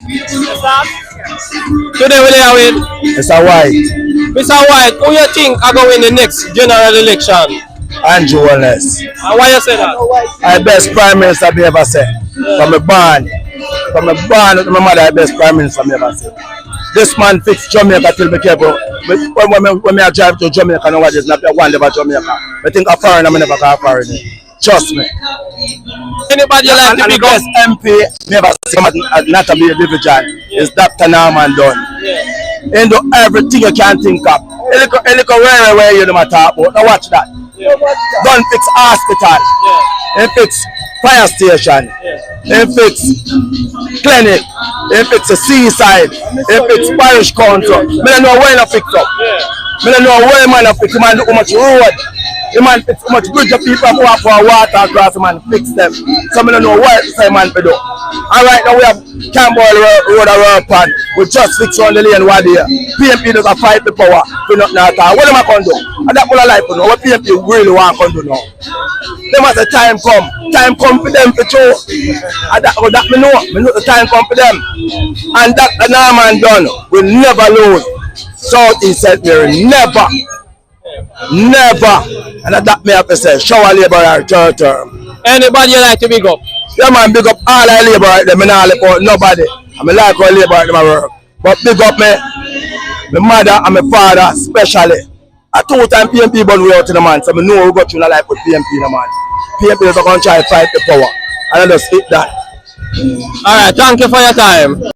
Today we are with Mr. White. Mr. White. Who you think are going in the next general election? Andrew Wallace. And why you say that? I best prime minister me ever said. From a barn with my mother, I best prime minister me ever said. This man fixed Jamaica till me careful. When I drive to Jamaica nowadays, not one about Jamaica. I think a foreigner, I never go foreigner. Trust me. Anybody like to be best MP never see not a be a division is Dr. Norman Dunn. Yeah. He do everything you can think of. He look where you know talk about. Now watch that. Yeah. Dunn fix hospital. Yeah. He fix fire station. Yeah. He fix clinic. He fix the seaside. He fix parish council. I don't know where he fix up. Yeah. I don't know where man fix. The man do how much road. The man fix how much bridge of people who have for water across. The man fix them. So I don't know what the man to do. And right now we have Campbell Road and Pan. We just fix on the lane one day. PNP does a fight the power for nothing at all. What am I going to do? And that's what I like to know. What PNP really want to do now. They must say time come. Time come for them for sure. And that me know. Me know the time come for them. And Dr. Norman Dunn will never lose. South East St. Mary. Never. Never. And that me have to say, shower labor our third term. Anybody you like to big up? Yeah man, big up all our labor right there. Me not like out nobody. I mean like our labor right there my work. But big up me, my mother and my father especially. A 2-time PNP born way out in the man. So I know we got through the life with PNP in the man. PNP is going to try to fight the power. And I just hit that. Alright, thank you for your time.